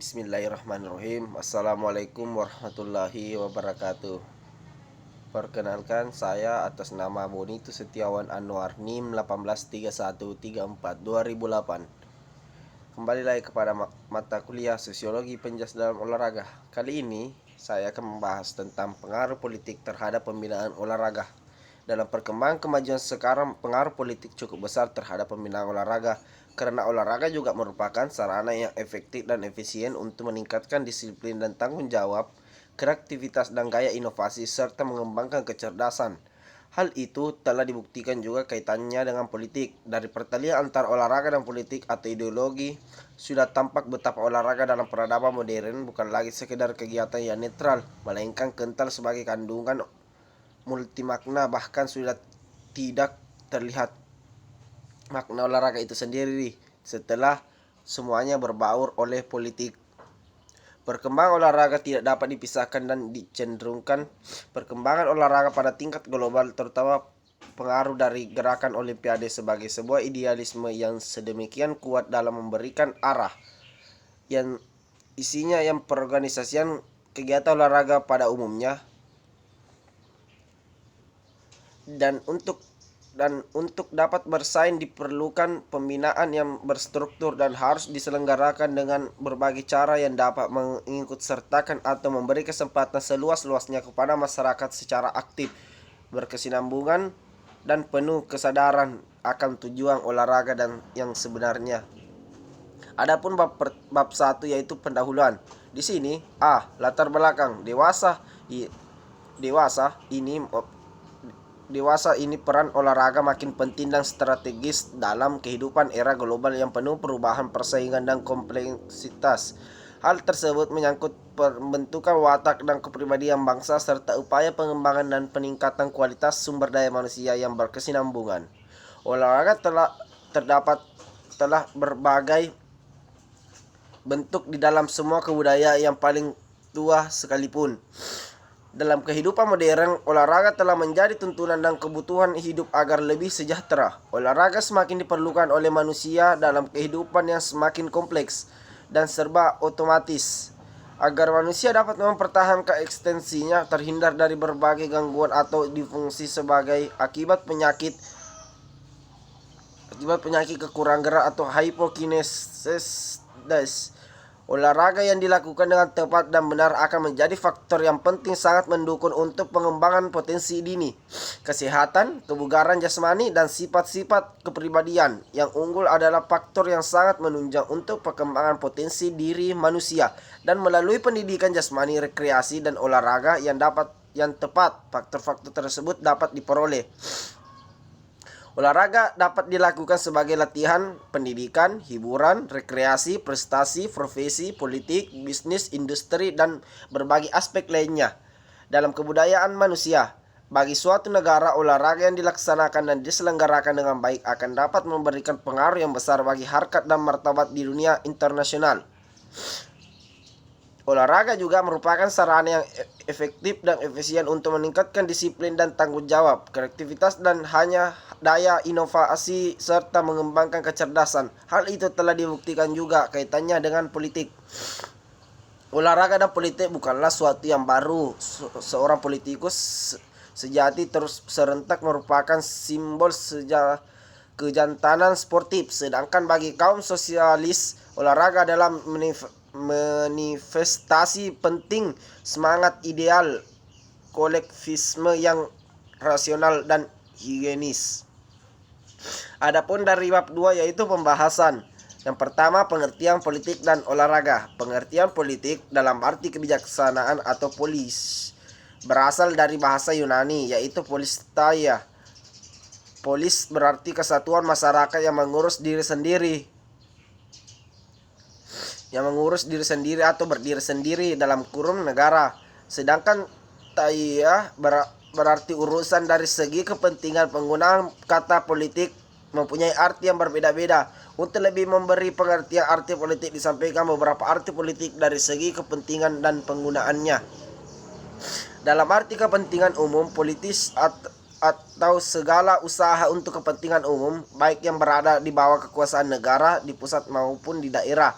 Bismillahirrahmanirrahim. Assalamualaikum warahmatullahi wabarakatuh. Perkenalkan, saya atas nama Bonito Setiawan Anwar, NIM 183134 2008. Kembali lagi kepada mata kuliah Sosiologi Penjelasan dalam Olahraga. Kali ini saya akan membahas tentang pengaruh politik terhadap pembinaan olahraga. Dalam perkembangan kemajuan sekarang, pengaruh politik cukup besar terhadap pembinaan olahraga, karena olahraga juga merupakan sarana yang efektif dan efisien untuk meningkatkan disiplin dan tanggung jawab, kreativitas dan gaya inovasi, serta mengembangkan kecerdasan. Hal itu telah dibuktikan juga kaitannya dengan politik. Dari pertalian antara olahraga dan politik atau ideologi, sudah tampak betapa olahraga dalam peradaban modern bukan lagi sekedar kegiatan yang netral, melainkan kental sebagai kandungan multimakna. Bahkan sudah tidak terlihat makna olahraga itu sendiri setelah semuanya berbaur oleh politik. Perkembangan olahraga tidak dapat dipisahkan dan dicenderungkan perkembangan olahraga pada tingkat global, terutama pengaruh dari gerakan Olimpiade sebagai sebuah idealisme yang sedemikian kuat dalam memberikan arah yang isinya yang perorganisasian kegiatan olahraga pada umumnya, dan untuk dapat bersaing diperlukan pembinaan yang berstruktur dan harus diselenggarakan dengan berbagai cara yang dapat mengikutsertakan atau memberi kesempatan seluas-luasnya kepada masyarakat secara aktif, berkesinambungan, dan penuh kesadaran akan tujuan olahraga dan yang sebenarnya. Adapun bab 1 yaitu pendahuluan. Di sini latar belakang dewasa ini peran olahraga makin penting dan strategis dalam kehidupan era global yang penuh perubahan, persaingan, dan kompleksitas. Hal tersebut menyangkut pembentukan watak dan kepribadian bangsa serta upaya pengembangan dan peningkatan kualitas sumber daya manusia yang berkesinambungan. Olahraga telah berbagai bentuk di dalam semua kebudayaan yang paling tua sekalipun. Dalam kehidupan modern, olahraga telah menjadi tuntunan dan kebutuhan hidup agar lebih sejahtera. Olahraga semakin diperlukan oleh manusia dalam kehidupan yang semakin kompleks dan serba otomatis. Agar manusia dapat mempertahankan eksistensinya, terhindar dari berbagai gangguan atau disfungsi sebagai akibat penyakit kekurang gerak atau hypokinesis. Olahraga yang dilakukan dengan tepat dan benar akan menjadi faktor yang penting sangat mendukung untuk pengembangan potensi dini, kesehatan, kebugaran jasmani, dan sifat-sifat kepribadian yang unggul adalah faktor yang sangat menunjang untuk perkembangan potensi diri manusia. Dan melalui pendidikan jasmani, rekreasi, dan olahraga yang tepat, faktor-faktor tersebut dapat diperoleh. Olahraga dapat dilakukan sebagai latihan, pendidikan, hiburan, rekreasi, prestasi, profesi, politik, bisnis, industri, dan berbagai aspek lainnya dalam kebudayaan manusia. Bagi suatu negara, olahraga yang dilaksanakan dan diselenggarakan dengan baik akan dapat memberikan pengaruh yang besar bagi harkat dan martabat di dunia internasional. Olahraga juga merupakan sarana yang efektif dan efisien untuk meningkatkan disiplin dan tanggung jawab, kreativitas, dan daya inovasi serta mengembangkan kecerdasan. Hal itu telah dibuktikan juga kaitannya dengan politik. Olahraga dan politik bukanlah suatu yang baru. Seorang politikus sejati terus serentak merupakan simbol kejantanan sportif, sedangkan bagi kaum sosialis, olahraga adalah manifestasi penting semangat ideal kolektivisme yang rasional dan higienis. Adapun dari bab 2 yaitu pembahasan. Yang pertama, pengertian politik dan olahraga. Pengertian politik dalam arti kebijaksanaan atau polis berasal dari bahasa Yunani yaitu polisteia. Polis berarti kesatuan masyarakat yang mengurus diri sendiri atau berdiri sendiri dalam kurung negara. Sedangkan taia berarti urusan. Dari segi kepentingan, penggunaan kata politik mempunyai arti yang berbeda-beda. Untuk lebih memberi pengertian arti politik, disampaikan beberapa arti politik dari segi kepentingan dan penggunaannya. Dalam arti kepentingan umum, politis atau segala usaha untuk kepentingan umum, baik yang berada di bawah kekuasaan negara di pusat maupun di daerah.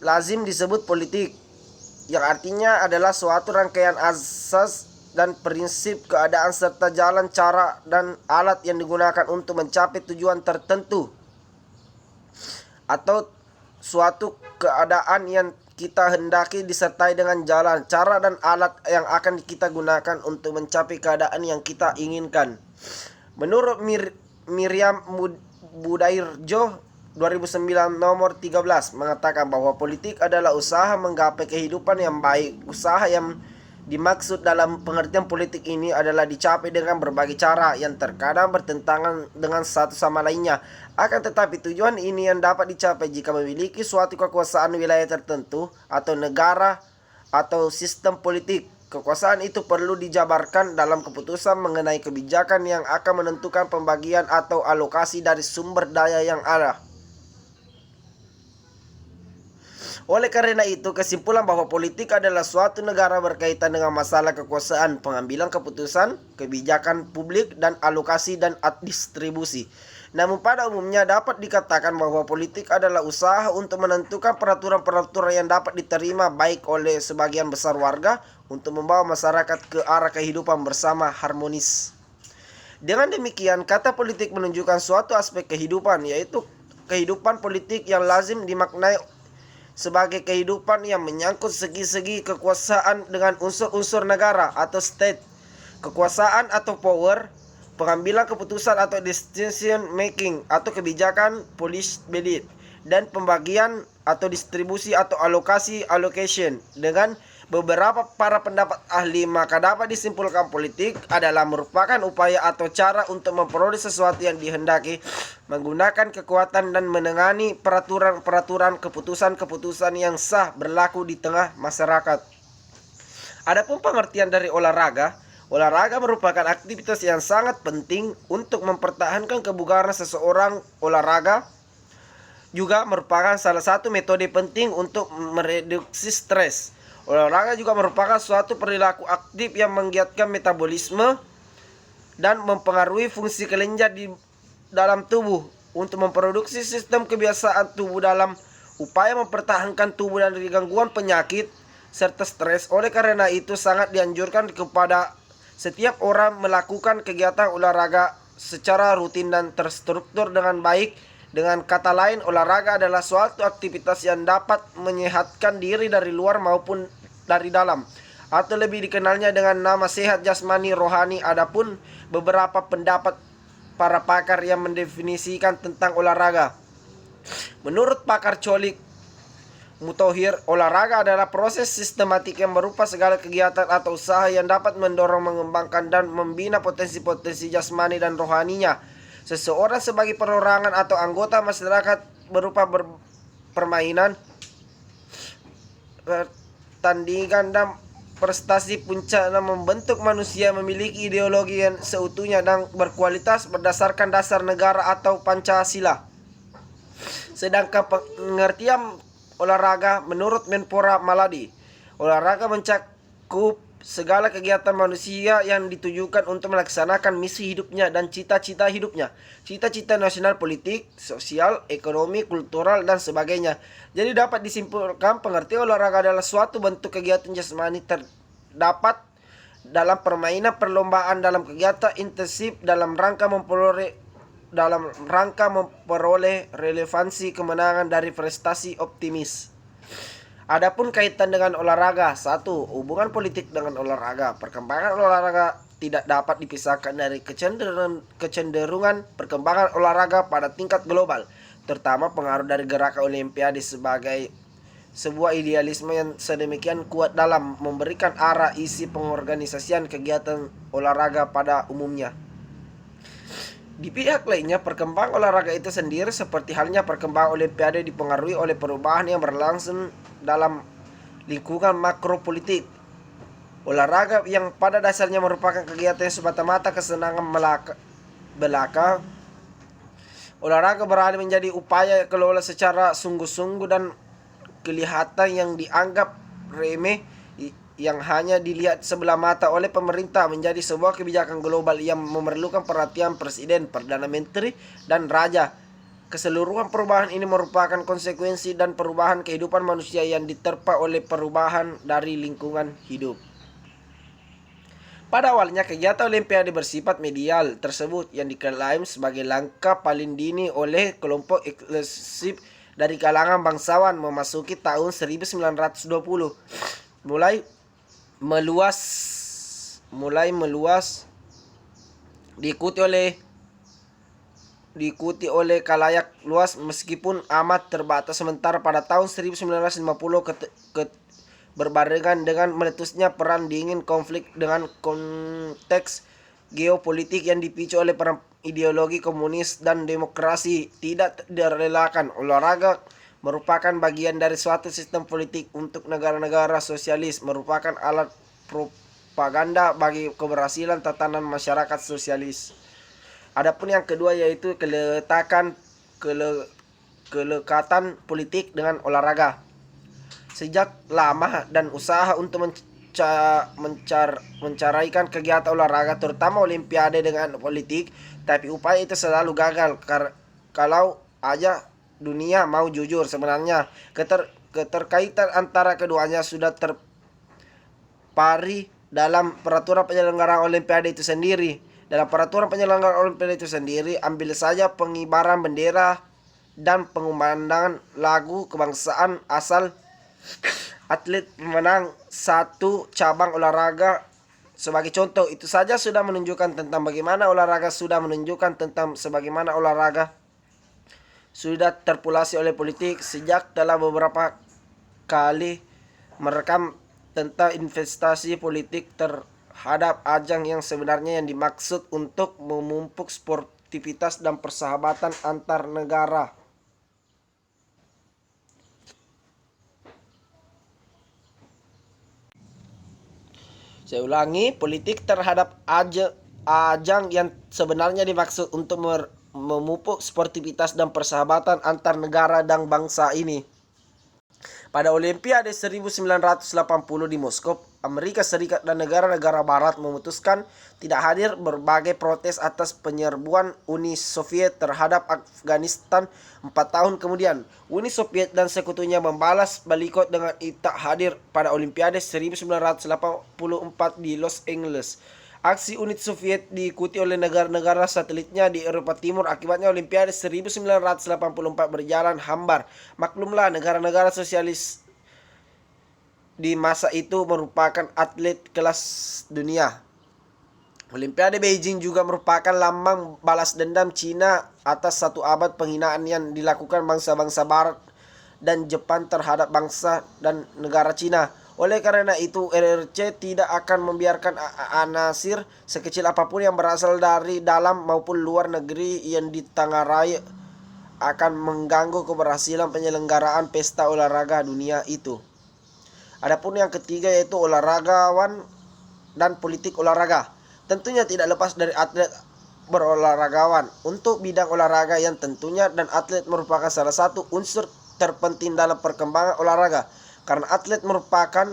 lazim disebut politik, yang artinya adalah suatu rangkaian asas dan prinsip keadaan serta jalan, cara, dan alat yang digunakan untuk mencapai tujuan tertentu atau suatu keadaan yang kita hendaki disertai dengan jalan, cara, dan alat yang akan kita gunakan untuk mencapai keadaan yang kita inginkan. Menurut Miriam Budairjo 2009 nomor 13 mengatakan bahwa politik adalah usaha menggapai kehidupan yang baik. Usaha yang dimaksud dalam pengertian politik ini adalah dicapai dengan berbagai cara yang terkadang bertentangan dengan satu sama lainnya. Akan tetapi tujuan ini yang dapat dicapai jika memiliki suatu kekuasaan wilayah tertentu atau negara atau sistem politik. Kekuasaan itu perlu dijabarkan dalam keputusan mengenai kebijakan yang akan menentukan pembagian atau alokasi dari sumber daya yang ada. Oleh karena itu, kesimpulan bahwa politik adalah suatu negara berkaitan dengan masalah kekuasaan, pengambilan keputusan, kebijakan publik, dan alokasi dan distribusi. Namun pada umumnya dapat dikatakan bahwa politik adalah usaha untuk menentukan peraturan-peraturan yang dapat diterima baik oleh sebagian besar warga untuk membawa masyarakat ke arah kehidupan bersama harmonis. Dengan demikian, kata politik menunjukkan suatu aspek kehidupan, yaitu kehidupan politik yang lazim dimaknai sebagai kehidupan yang menyangkut segi-segi kekuasaan dengan unsur-unsur negara atau state, kekuasaan atau power, pengambilan keputusan atau decision making atau kebijakan policy, dan pembagian atau distribusi atau allocation. Dengan beberapa para pendapat ahli, maka dapat disimpulkan politik adalah merupakan upaya atau cara untuk memperoleh sesuatu yang dihendaki, menggunakan kekuatan dan menengani peraturan-peraturan, keputusan-keputusan yang sah berlaku di tengah masyarakat. Adapun pengertian dari olahraga merupakan aktivitas yang sangat penting untuk mempertahankan kebugaran seseorang. Olahraga juga merupakan salah satu metode penting untuk mereduksi stres. Olahraga juga merupakan suatu perilaku aktif yang menggiatkan metabolisme dan mempengaruhi fungsi kelenjar di dalam tubuh untuk memproduksi sistem kebiasaan tubuh dalam upaya mempertahankan tubuh dari gangguan penyakit serta stres. Oleh karena itu sangat dianjurkan kepada setiap orang melakukan kegiatan olahraga secara rutin dan terstruktur dengan baik. Dengan kata lain, olahraga adalah suatu aktivitas yang dapat menyehatkan diri dari luar maupun dari dalam, atau lebih dikenalnya dengan nama sehat jasmani rohani. Adapun beberapa pendapat para pakar yang mendefinisikan tentang olahraga. Menurut pakar Cholik Mutohir, olahraga adalah proses sistematik yang berupa segala kegiatan atau usaha yang dapat mendorong, mengembangkan, dan membina potensi-potensi jasmani dan rohaninya seseorang sebagai perorangan atau anggota masyarakat berupa permainan, pertandingan, dan prestasi puncak dan membentuk manusia memiliki ideologi yang seutuhnya dan berkualitas berdasarkan dasar negara atau Pancasila. Sedangkan pengertian olahraga menurut Menpora Maladi, olahraga mencakup segala kegiatan manusia yang ditujukan untuk melaksanakan misi hidupnya dan cita-cita hidupnya, cita-cita nasional, politik, sosial, ekonomi, kultural, dan sebagainya. Jadi dapat disimpulkan pengertian olahraga adalah suatu bentuk kegiatan jasmani terdapat dalam permainan, perlombaan, dalam kegiatan intensif dalam rangka memperoleh relevansi kemenangan dari prestasi optimis. Adapun kaitan dengan olahraga. 1. Hubungan politik dengan olahraga. Perkembangan olahraga tidak dapat dipisahkan dari kecenderungan perkembangan olahraga pada tingkat global, terutama pengaruh dari gerakan Olimpiade sebagai sebuah idealisme yang sedemikian kuat dalam memberikan arah isi pengorganisasian kegiatan olahraga pada umumnya. Di pihak lainnya, perkembangan olahraga itu sendiri seperti halnya perkembangan Olimpiade dipengaruhi oleh perubahan yang berlangsung dalam lingkungan makropolitik. Olahraga yang pada dasarnya merupakan kegiatan semata-mata kesenangan belaka. Olahraga beralih menjadi upaya kelola secara sungguh-sungguh dan kelihatan yang dianggap remeh, yang hanya dilihat sebelah mata oleh pemerintah, menjadi sebuah kebijakan global yang memerlukan perhatian presiden, perdana menteri, dan raja Keseluruhan perubahan ini merupakan konsekuensi dan perubahan kehidupan manusia yang diterpa oleh perubahan dari lingkungan hidup. Pada awalnya, kegiatan Olimpiade bersifat medial tersebut yang diklaim sebagai langkah paling dini oleh kelompok eksklusif dari kalangan bangsawan memasuki tahun 1920. Mulai meluas diikuti oleh khalayak luas meskipun amat terbatas. Sementara pada tahun 1950 berbarengan dengan meletusnya perang dingin, konflik dengan konteks geopolitik yang dipicu oleh perang ideologi komunis dan demokrasi tidak direlakan, olahraga merupakan bagian dari suatu sistem politik untuk negara-negara sosialis, merupakan alat propaganda bagi keberhasilan tatanan masyarakat sosialis. Adapun yang kedua yaitu kelekatan politik dengan olahraga. Sejak lama dan usaha untuk menceraikan kegiatan olahraga terutama Olimpiade dengan politik, tapi upaya itu selalu gagal. Kalau aja dunia mau jujur, sebenarnya keterkaitan antara keduanya sudah terpari dalam peraturan penyelenggaraan Olimpiade itu sendiri. Dalam peraturan penyelenggaraan Olimpiade itu sendiri, ambil saja pengibaran bendera dan pengumandangan lagu kebangsaan asal atlet pemenang satu cabang olahraga sebagai contoh. Itu saja sudah menunjukkan tentang bagaimana olahraga sudah terpolasi oleh politik. Sejak telah beberapa kali merekam tentang investasi politik terhadap ajang yang sebenarnya yang dimaksud untuk memupuk sportivitas dan persahabatan antar negara. Saya ulangi, politik terhadap ajang yang sebenarnya dimaksud untuk memupuk sportivitas dan persahabatan antar negara dan bangsa ini. Pada Olimpiade 1980 di Moskow, Amerika Serikat dan negara-negara barat memutuskan tidak hadir berbagai protes atas penyerbuan Uni Soviet terhadap Afghanistan 4 tahun kemudian. Uni Soviet dan sekutunya membalas boikot dengan tidak hadir pada Olimpiade 1984 di Los Angeles. Aksi Uni Soviet diikuti oleh negara-negara satelitnya di Eropa Timur. Akibatnya Olimpiade 1984 berjalan hambar. Maklumlah, negara-negara sosialis di masa itu merupakan atlet kelas dunia. Olimpiade Beijing juga merupakan lambang balas dendam Cina atas satu abad penghinaan yang dilakukan bangsa-bangsa Barat dan Jepang terhadap bangsa dan negara Cina. Oleh karena itu, RRC tidak akan membiarkan anasir sekecil apapun yang berasal dari dalam maupun luar negeri yang ditengarai akan mengganggu keberhasilan penyelenggaraan pesta olahraga dunia itu. Adapun yang ketiga yaitu olahragawan dan politik olahraga. Tentunya tidak lepas dari atlet berolahragawan. Untuk bidang olahraga yang tentunya dan atlet merupakan salah satu unsur terpenting dalam perkembangan olahraga. Karena atlet merupakan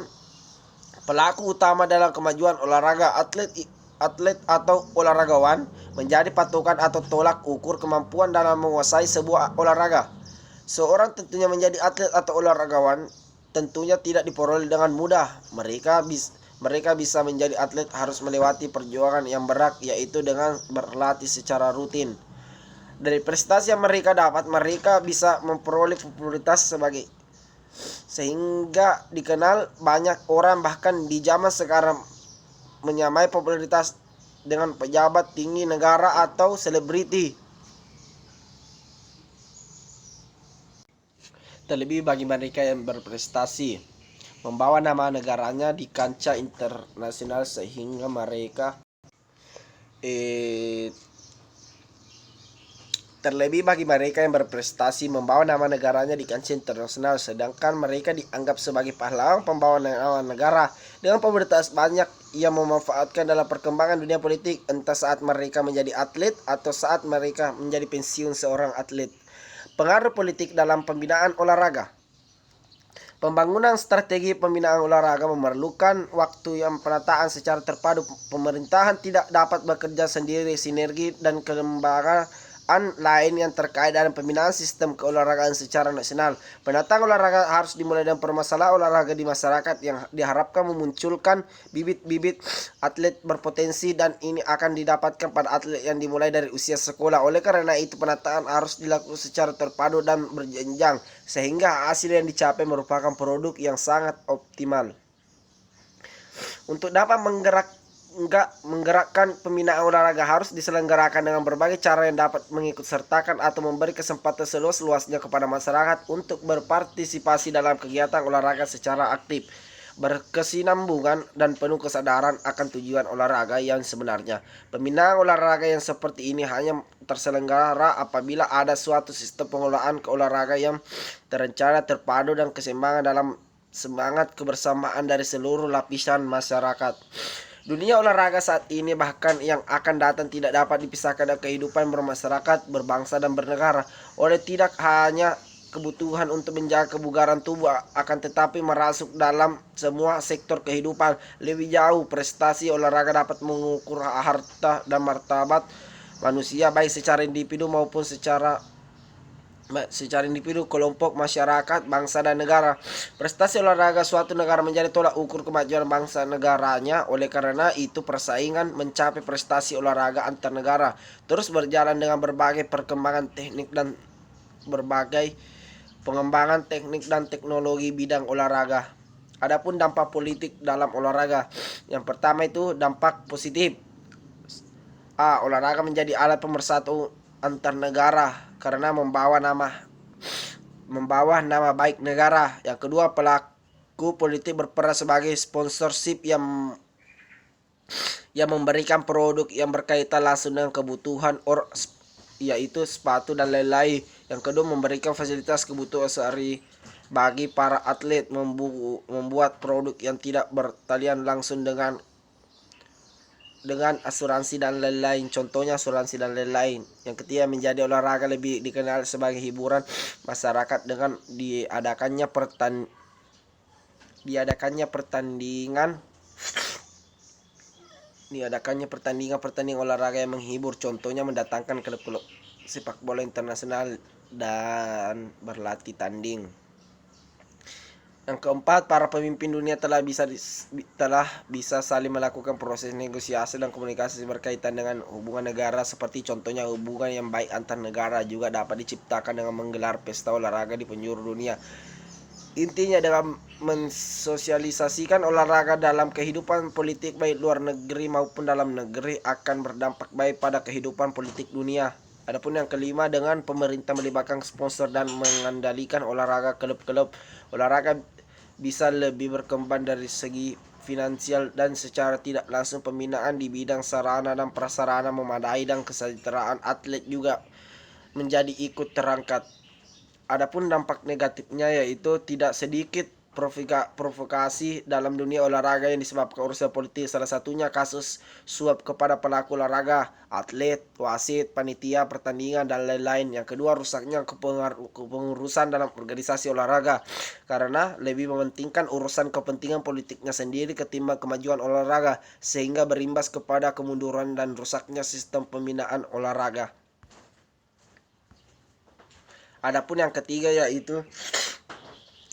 pelaku utama dalam kemajuan olahraga. Atlet atau olahragawan menjadi patokan atau tolak ukur kemampuan dalam menguasai sebuah olahraga. Seorang tentunya menjadi atlet atau olahragawan tentunya tidak diperoleh dengan mudah. Mereka bisa menjadi atlet harus melewati perjuangan yang berat, yaitu dengan berlatih secara rutin. Dari prestasi yang mereka dapat, mereka bisa memperoleh popularitas sehingga dikenal banyak orang, bahkan di zaman sekarang menyamai popularitas dengan pejabat tinggi negara atau selebriti. Terlebih bagi mereka yang berprestasi membawa nama negaranya di kancah internasional sehingga mereka sedangkan mereka dianggap sebagai pahlawan pembawa nama negara. Dengan popularitas banyak, ia memanfaatkan dalam perkembangan dunia politik, entah saat mereka menjadi atlet atau saat mereka menjadi pensiun seorang atlet. Pengaruh politik dalam pembinaan olahraga. Pembangunan strategi pembinaan olahraga memerlukan waktu yang penataan secara terpadu. Pemerintahan tidak dapat bekerja sendiri. Sinergi dan kelembagaan lain yang terkait dengan pembinaan sistem keolahragaan secara nasional. Penataan olahraga harus dimulai dengan permasalahan olahraga di masyarakat yang diharapkan memunculkan bibit-bibit atlet berpotensi, dan ini akan didapatkan pada atlet yang dimulai dari usia sekolah. Oleh karena itu, penataan harus dilakukan secara terpadu dan berjenjang sehingga hasil yang dicapai merupakan produk yang sangat optimal. Untuk dapat menggerakkan pembinaan olahraga harus diselenggarakan dengan berbagai cara yang dapat mengikutsertakan atau memberi kesempatan seluas-luasnya kepada masyarakat untuk berpartisipasi dalam kegiatan olahraga secara aktif, berkesinambungan, dan penuh kesadaran akan tujuan olahraga yang sebenarnya. Pembinaan olahraga yang seperti ini hanya terselenggara apabila ada suatu sistem pengelolaan keolahraga yang terencana, terpadu, dan keseimbangan dalam semangat kebersamaan dari seluruh lapisan masyarakat. Dunia olahraga saat ini bahkan yang akan datang tidak dapat dipisahkan dari kehidupan bermasyarakat, berbangsa, dan bernegara. Oleh tidak hanya kebutuhan untuk menjaga kebugaran tubuh, akan tetapi merasuk dalam semua sektor kehidupan. Lebih jauh, prestasi olahraga dapat mengukur harta dan martabat manusia baik secara individu maupun secara individu, kelompok, masyarakat, bangsa, dan negara. Prestasi olahraga suatu negara menjadi tolak ukur kemajuan bangsa negaranya. Oleh karena itu, persaingan mencapai prestasi olahraga antar negara terus berjalan dengan berbagai perkembangan teknik dan berbagai pengembangan teknik dan teknologi bidang olahraga. Adapun dampak politik dalam olahraga, yang pertama itu dampak positif. Olahraga menjadi alat pemersatu antar negara karena membawa nama baik negara. Yang kedua, pelaku politik berperan sebagai sponsorship yang memberikan produk yang berkaitan langsung dengan kebutuhan yaitu sepatu dan lain-lain. Yang kedua, memberikan fasilitas kebutuhan sehari bagi para atlet, membuat produk yang tidak bertalian langsung dengan asuransi dan lain-lain, contohnya asuransi dan lain-lain. Yang ketiga, menjadi olahraga lebih dikenal sebagai hiburan masyarakat dengan diadakannya pertandingan olahraga yang menghibur, contohnya mendatangkan klub-klub sepak bola internasional dan berlatih tanding. Yang keempat, para pemimpin dunia telah bisa saling melakukan proses negosiasi dan komunikasi berkaitan dengan hubungan negara, seperti contohnya hubungan yang baik antar negara juga dapat diciptakan dengan menggelar pesta olahraga di penjuru dunia. Intinya, dengan mensosialisasikan olahraga dalam kehidupan politik baik luar negeri maupun dalam negeri akan berdampak baik pada kehidupan politik dunia. Adapun yang kelima, dengan pemerintah melibatkan sponsor dan mengendalikan olahraga, klub-klub olahraga bisa lebih berkembang dari segi finansial, dan secara tidak langsung pembinaan di bidang sarana dan prasarana memadai dan kesejahteraan atlet juga menjadi ikut terangkat. Adapun dampak negatifnya yaitu tidak sedikit provokasi dalam dunia olahraga yang disebabkan urusan politik. Salah satunya kasus suap kepada pelaku olahraga, atlet, wasit, panitia pertandingan, dan lain-lain. Yang kedua, rusaknya kepengurusan dalam organisasi olahraga karena lebih mementingkan urusan kepentingan politiknya sendiri ketimbang kemajuan olahraga, sehingga berimbas kepada kemunduran dan rusaknya sistem pembinaan olahraga. Adapun yang ketiga yaitu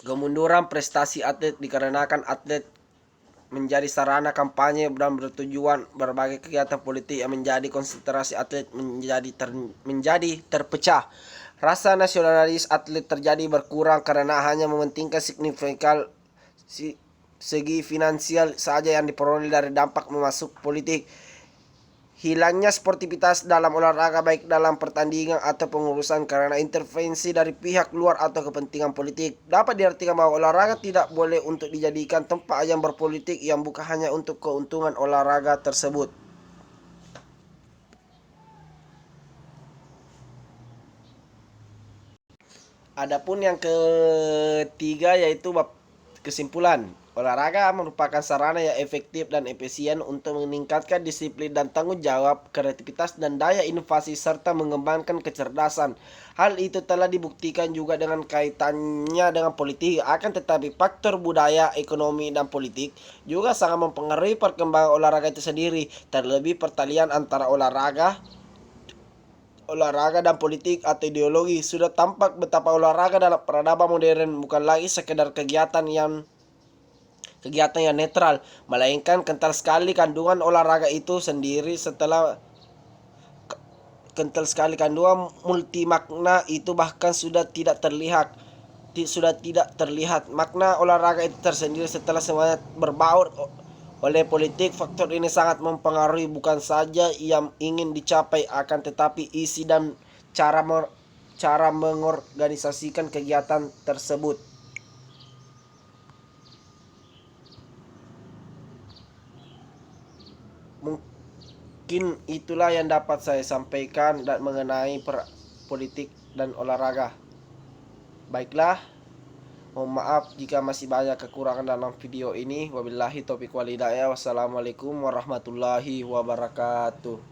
kemunduran prestasi atlet dikarenakan atlet menjadi sarana kampanye dan bertujuan berbagai kegiatan politik yang menjadi konsentrasi atlet menjadi terpecah. Rasa nasionalis atlet terjadi berkurang karena hanya mementingkan signifikan segi finansial saja yang diperoleh dari dampak memasuk politik. Hilangnya sportivitas dalam olahraga baik dalam pertandingan atau pengurusan karena intervensi dari pihak luar atau kepentingan politik. Dapat diartikan bahwa olahraga tidak boleh untuk dijadikan tempat ajang berpolitik yang bukan hanya untuk keuntungan olahraga tersebut. Adapun yang ketiga yaitu kesimpulan. Olahraga merupakan sarana yang efektif dan efisien untuk meningkatkan disiplin dan tanggung jawab, kreativitas dan daya inovasi, serta mengembangkan kecerdasan. Hal itu telah dibuktikan juga dengan kaitannya dengan politik. Akan tetapi faktor budaya, ekonomi, dan politik juga sangat mempengaruhi perkembangan olahraga itu sendiri. Terlebih pertalian antara olahraga olahraga dan politik atau ideologi. Sudah tampak betapa olahraga dalam peradaban modern bukan lagi sekedar kegiatan yang netral, melainkan kental sekali kandungan olahraga itu sendiri. Setelah kental sekali kandungan multimakna itu bahkan sudah tidak terlihat. Makna olahraga itu tersendiri setelah semuanya berbaur oleh politik. Faktor ini sangat mempengaruhi bukan saja yang ingin dicapai, akan tetapi isi dan cara mengorganisasikan kegiatan tersebut. Mungkin itulah yang dapat saya sampaikan dan mengenai politik dan olahraga. Baiklah, mohon maaf jika masih banyak kekurangan dalam video ini. Wabillahi taufiq wal hidayah. Wassalamualaikum warahmatullahi wabarakatuh.